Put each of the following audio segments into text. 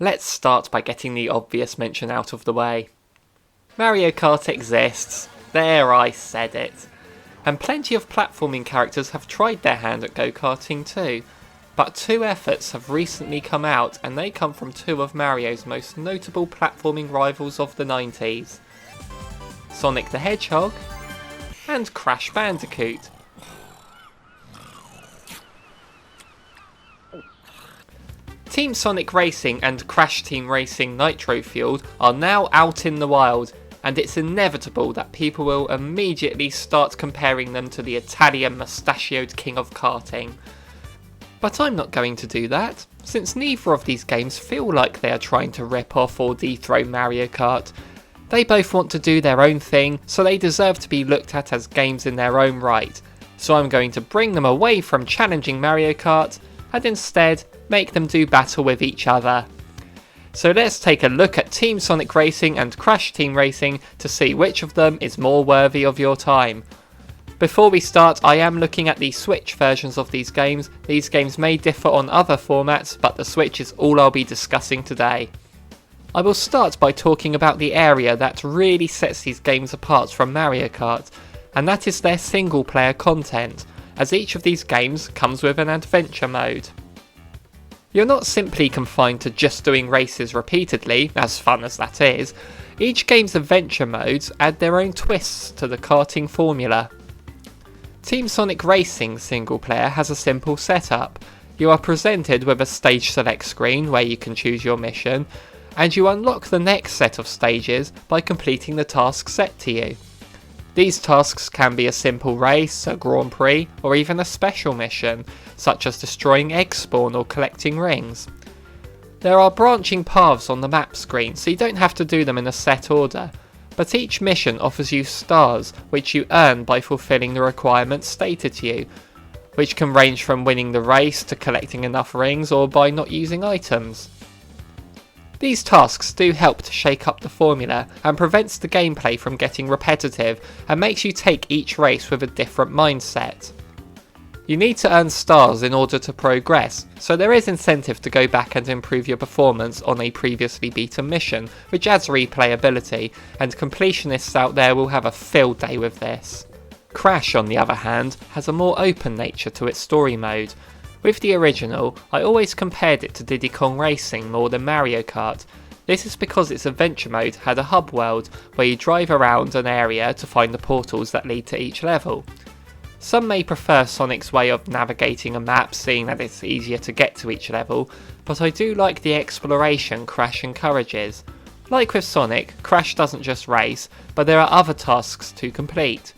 Let's start by getting the obvious mention out of the way. Mario Kart exists. There, I said it. And plenty of platforming characters have tried their hand at go-karting too. But two efforts have recently come out, and they come from two of Mario's most notable platforming rivals of the 90s. Sonic the Hedgehog and Crash Bandicoot. Team Sonic Racing and Crash Team Racing Nitro Fueled are now out in the wild, and it's inevitable that people will immediately start comparing them to the Italian mustachioed king of karting. But I'm not going to do that, since neither of these games feel like they are trying to rip off or dethrone Mario Kart. They both want to do their own thing, so they deserve to be looked at as games in their own right. So I'm going to bring them away from challenging Mario Kart, and instead make them do battle with each other. So let's take a look at Team Sonic Racing and Crash Team Racing to see which of them is more worthy of your time. Before we start, I am looking at the Switch versions of these games. These games may differ on other formats, but the Switch is all I'll be discussing today. I will start by talking about the area that really sets these games apart from Mario Kart, and that is their single player content, as each of these games comes with an adventure mode. You're not simply confined to just doing races repeatedly, as fun as that is. Each game's adventure modes add their own twists to the karting formula. Team Sonic Racing single player has a simple setup. You are presented with a stage select screen where you can choose your mission, and you unlock the next set of stages by completing the tasks set to you. These tasks can be a simple race, a Grand Prix, or even a special mission, such as destroying egg spawn or collecting rings. There are branching paths on the map screen, so you don't have to do them in a set order, but each mission offers you stars, which you earn by fulfilling the requirements stated to you, which can range from winning the race to collecting enough rings or by not using items. These tasks do help to shake up the formula and prevents the gameplay from getting repetitive and makes you take each race with a different mindset. You need to earn stars in order to progress, so there is incentive to go back and improve your performance on a previously beaten mission, which adds replayability, and completionists out there will have a field day with this. Crash, on the other hand, has a more open nature to its story mode. With the original, I always compared it to Diddy Kong Racing more than Mario Kart. This is because its adventure mode had a hub world where you drive around an area to find the portals that lead to each level. Some may prefer Sonic's way of navigating a map, seeing that it's easier to get to each level, but I do like the exploration Crash encourages. Like with Sonic, Crash doesn't just race, but there are other tasks to complete.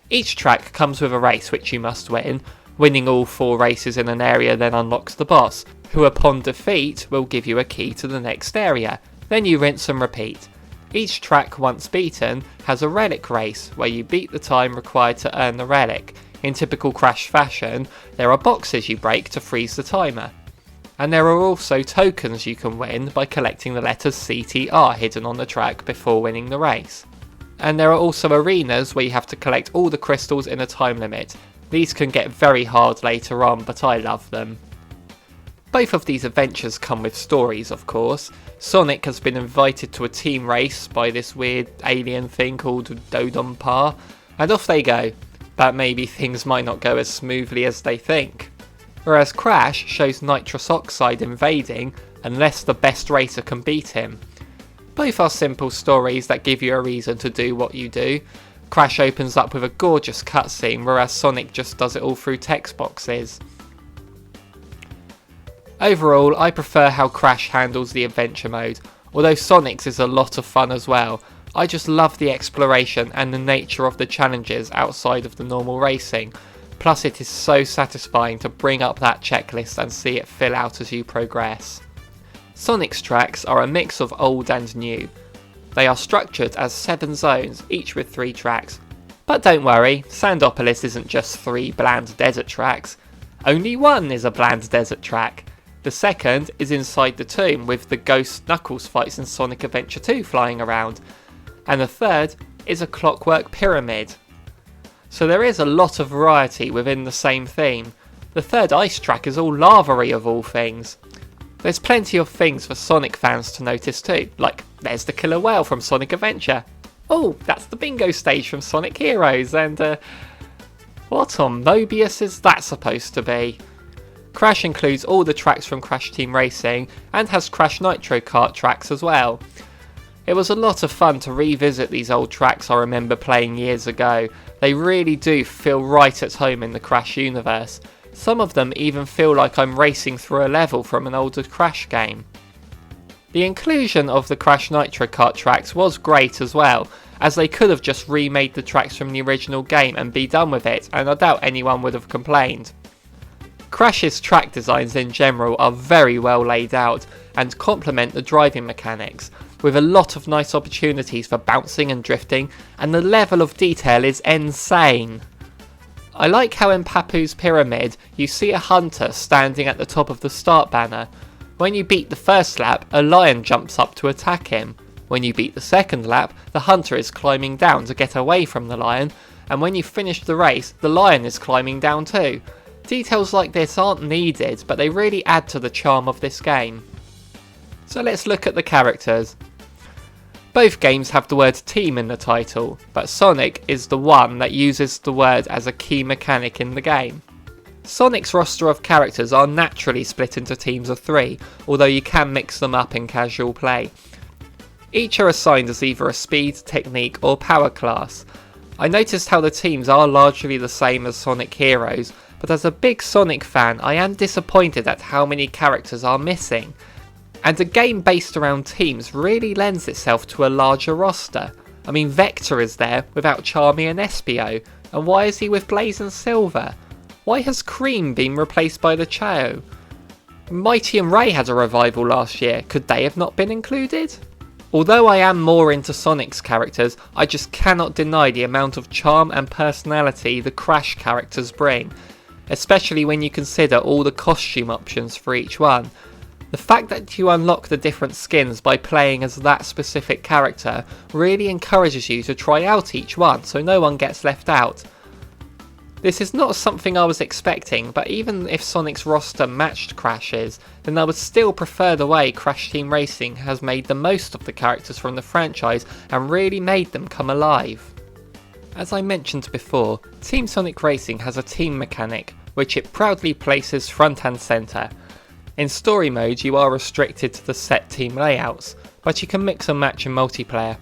Each track comes with a race which you must win. Winning all 4 races in an area then unlocks the boss, who upon defeat will give you a key to the next area. Then you rinse and repeat. Each track, once beaten, has a relic race, where you beat the time required to earn the relic. In typical Crash fashion, there are boxes you break to freeze the timer. And there are also tokens you can win by collecting the letters CTR hidden on the track before winning the race. And there are also arenas where you have to collect all the crystals in a time limit. These can get very hard later on, but I love them. Both of these adventures come with stories, of course. Sonic has been invited to a team race by this weird alien thing called Dodonpa, and off they go, but maybe things might not go as smoothly as they think. Whereas Crash shows nitrous oxide invading unless the best racer can beat him. Both are simple stories that give you a reason to do what you do. Crash opens up with a gorgeous cutscene, whereas Sonic just does it all through text boxes. Overall, I prefer how Crash handles the adventure mode, although Sonic's is a lot of fun as well. I just love the exploration and the nature of the challenges outside of the normal racing. Plus it is so satisfying to bring up that checklist and see it fill out as you progress. Sonic's tracks are a mix of old and new. They are structured as 7 zones, each with 3 tracks. But don't worry, Sandopolis isn't just 3 bland desert tracks. Only one is a bland desert track. The second is inside the tomb with the ghost Knuckles fights in Sonic Adventure 2 flying around. And the third is a clockwork pyramid. So there is a lot of variety within the same theme. The third ice track is all lava-y of all things. There's plenty of things for Sonic fans to notice too, like there's the killer whale from Sonic Adventure. Oh, that's the bingo stage from Sonic Heroes, and what on Mobius is that supposed to be? Crash includes all the tracks from Crash Team Racing and has Crash Nitro Kart tracks as well. It was a lot of fun to revisit these old tracks I remember playing years ago. They really do feel right at home in the Crash universe. Some of them even feel like I'm racing through a level from an older Crash game. The inclusion of the Crash Nitro Kart tracks was great as well, as they could have just remade the tracks from the original game and be done with it, and I doubt anyone would have complained. Crash's track designs in general are very well laid out and complement the driving mechanics, with a lot of nice opportunities for bouncing and drifting, and the level of detail is insane. I like how in Papu's Pyramid you see a hunter standing at the top of the start banner. When you beat the first lap, a lion jumps up to attack him. When you beat the second lap, the hunter is climbing down to get away from the lion, and when you finish the race, the lion is climbing down too. Details like this aren't needed, but they really add to the charm of this game. So let's look at the characters. Both games have the word team in the title, but Sonic is the one that uses the word as a key mechanic in the game. Sonic's roster of characters are naturally split into teams of 3, although you can mix them up in casual play. Each are assigned as either a speed, technique or power class. I noticed how the teams are largely the same as Sonic Heroes, but as a big Sonic fan I am disappointed at how many characters are missing. And a game based around teams really lends itself to a larger roster. I mean, Vector is there without Charmy and Espio, and why is he with Blaze and Silver? Why has Cream been replaced by the Chao? Mighty and Ray had a revival last year, could they have not been included? Although I am more into Sonic's characters, I just cannot deny the amount of charm and personality the Crash characters bring, especially when you consider all the costume options for each one. The fact that you unlock the different skins by playing as that specific character really encourages you to try out each one so no one gets left out. This is not something I was expecting, but even if Sonic's roster matched Crash's, then I would still prefer the way Crash Team Racing has made the most of the characters from the franchise and really made them come alive. As I mentioned before, Team Sonic Racing has a team mechanic, which it proudly places front and centre. In story mode you are restricted to the set team layouts, but you can mix and match in multiplayer.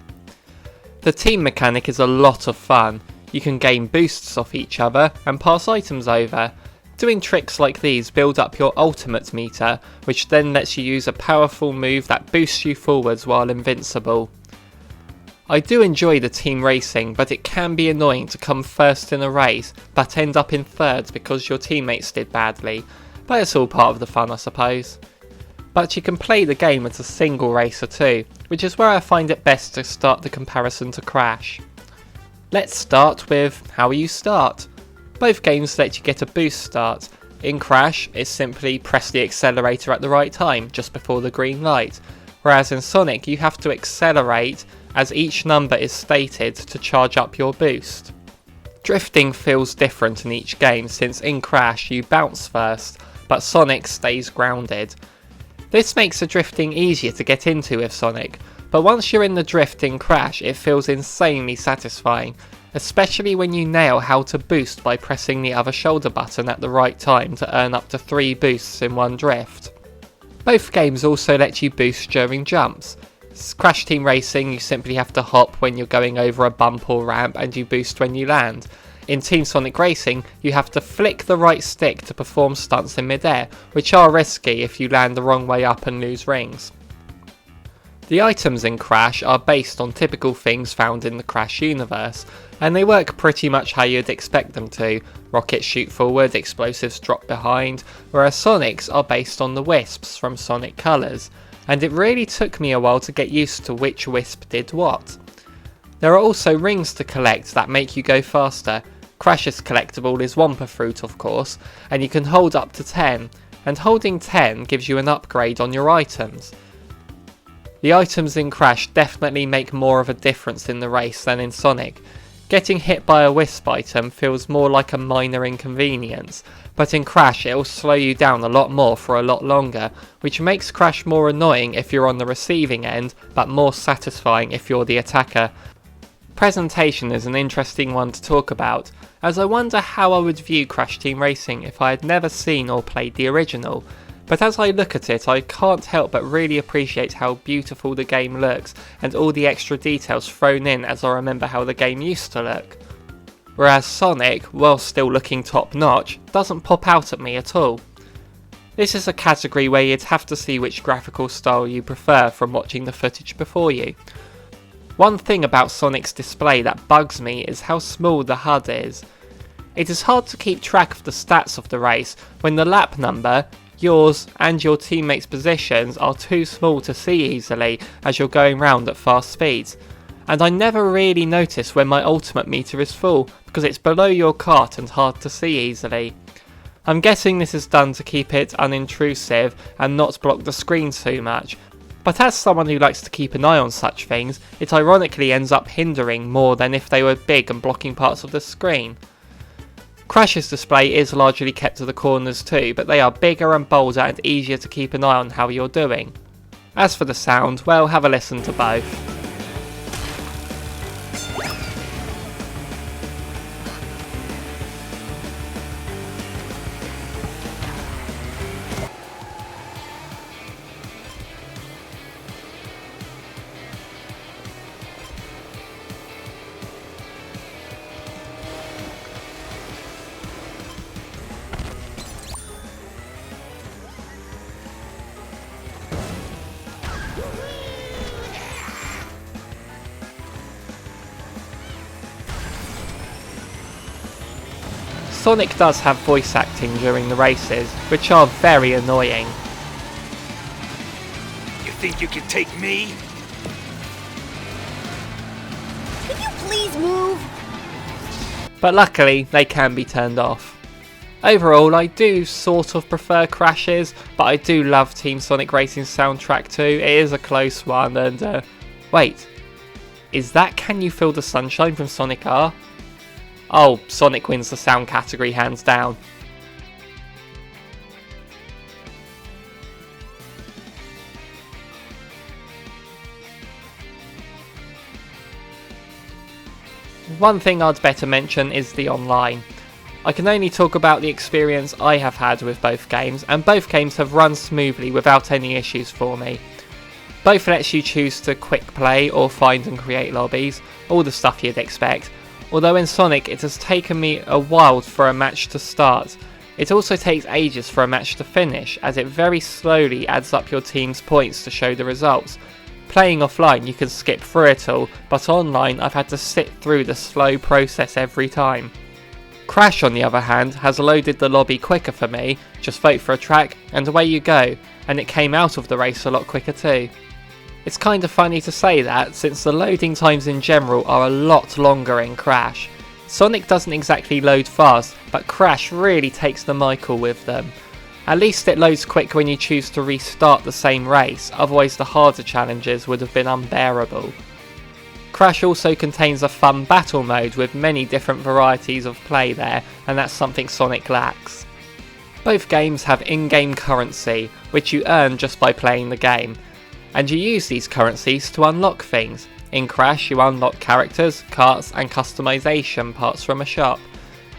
The team mechanic is a lot of fun. You can gain boosts off each other and pass items over. Doing tricks like these build up your ultimate meter, which then lets you use a powerful move that boosts you forwards while invincible. I do enjoy the team racing, but it can be annoying to come first in a race but end up in third because your teammates did badly. But it's all part of the fun, I suppose. But you can play the game as a single racer too, which is where I find it best to start the comparison to Crash. Let's start with how you start. Both games let you get a boost start. In Crash, it's simply press the accelerator at the right time, just before the green light, whereas in Sonic you have to accelerate as each number is stated to charge up your boost. Drifting feels different in each game since in Crash you bounce first, but Sonic stays grounded. This makes the drifting easier to get into with Sonic, but once you're in the drift in Crash it feels insanely satisfying, especially when you nail how to boost by pressing the other shoulder button at the right time to earn up to 3 boosts in one drift. Both games also let you boost during jumps. Crash Team Racing you simply have to hop when you're going over a bump or ramp and you boost when you land. In Team Sonic Racing, you have to flick the right stick to perform stunts in midair, which are risky if you land the wrong way up and lose rings. The items in Crash are based on typical things found in the Crash universe, and they work pretty much how you'd expect them to. Rockets shoot forward, explosives drop behind, whereas Sonic's are based on the wisps from Sonic Colors, and it really took me a while to get used to which wisp did what. There are also rings to collect that make you go faster. Crash's collectible is Wumpa Fruit of course, and you can hold up to 10, and holding 10 gives you an upgrade on your items. The items in Crash definitely make more of a difference in the race than in Sonic. Getting hit by a wisp item feels more like a minor inconvenience, but in Crash it'll slow you down a lot more for a lot longer, which makes Crash more annoying if you're on the receiving end, but more satisfying if you're the attacker. Presentation is an interesting one to talk about, as I wonder how I would view Crash Team Racing if I had never seen or played the original. But as I look at it, I can't help but really appreciate how beautiful the game looks and all the extra details thrown in as I remember how the game used to look. Whereas Sonic, while still looking top notch, doesn't pop out at me at all. This is a category where you'd have to see which graphical style you prefer from watching the footage before you. One thing about Sonic's display that bugs me is how small the HUD is. It is hard to keep track of the stats of the race when the lap number, yours and your teammates' positions are too small to see easily as you're going round at fast speeds, and I never really notice when my ultimate meter is full because it's below your kart and hard to see easily. I'm guessing this is done to keep it unintrusive and not block the screen too much, but as someone who likes to keep an eye on such things, it ironically ends up hindering more than if they were big and blocking parts of the screen. Crash's display is largely kept to the corners too, but they are bigger and bolder and easier to keep an eye on how you're doing. As for the sound, well, have a listen to both. Sonic does have voice acting during the races, which are very annoying. You think you can take me? Could you please move? But luckily, they can be turned off. Overall, I do sort of prefer Crash's, but I do love Team Sonic Racing's soundtrack too. It is a close one, and wait, is that Can You Feel the Sunshine from Sonic R? Oh, Sonic wins the sound category hands down. One thing I'd better mention is the online. I can only talk about the experience I have had with both games, and both games have run smoothly without any issues for me. Both lets you choose to quick play or find and create lobbies, all the stuff you'd expect. Although in Sonic it has taken me a while for a match to start, it also takes ages for a match to finish, as it very slowly adds up your team's points to show the results. Playing offline you can skip through it all, but online I've had to sit through the slow process every time. Crash on the other hand has loaded the lobby quicker for me, just vote for a track and away you go, and it came out of the race a lot quicker too. It's kind of funny to say that, since the loading times in general are a lot longer in Crash. Sonic doesn't exactly load fast, but Crash really takes the Michael with them. At least it loads quick when you choose to restart the same race, otherwise the harder challenges would have been unbearable. Crash also contains a fun battle mode with many different varieties of play there, and that's something Sonic lacks. Both games have in-game currency, which you earn just by playing the game, and you use these currencies to unlock things. In Crash you unlock characters, karts and customization parts from a shop.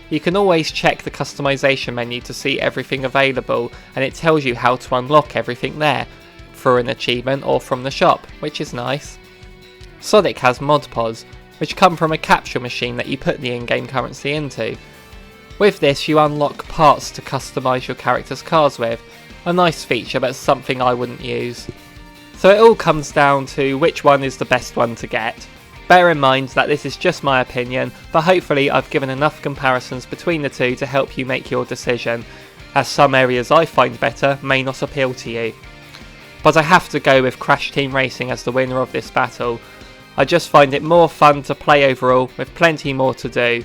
You can always check the customization menu to see everything available, and it tells you how to unlock everything there, through an achievement or from the shop, which is nice. Sonic has mod pods, which come from a capture machine that you put the in-game currency into. With this you unlock parts to customise your character's cars with, a nice feature but something I wouldn't use. So it all comes down to which one is the best one to get. Bear in mind that this is just my opinion, but hopefully I've given enough comparisons between the two to help you make your decision, as some areas I find better may not appeal to you. But I have to go with Crash Team Racing as the winner of this battle. I just find it more fun to play overall, with plenty more to do,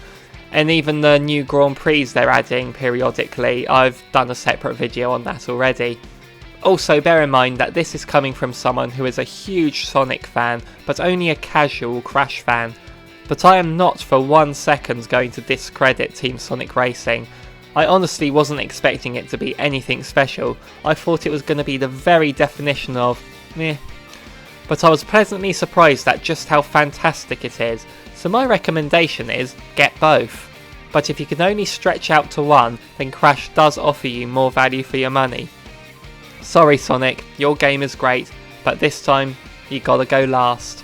and even the new Grand Prix they're adding periodically, I've done a separate video on that already. Also bear in mind that this is coming from someone who is a huge Sonic fan, but only a casual Crash fan. but I am not for 1 second going to discredit Team Sonic Racing. I honestly wasn't expecting it to be anything special. I thought it was going to be the very definition of meh. But I was pleasantly surprised at just how fantastic it is, so my recommendation is get both. But if you can only stretch out to one, then Crash does offer you more value for your money. Sorry Sonic, your game is great, but this time you gotta go last.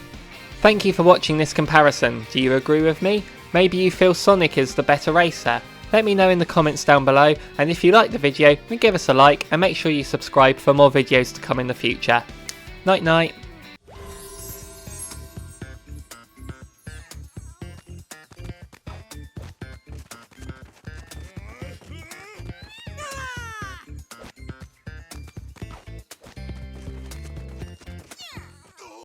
Thank you for watching this comparison. Do you agree with me? Maybe you feel Sonic is the better racer? Let me know in the comments down below, and if you liked the video, then give us a like and make sure you subscribe for more videos to come in the future. Night night.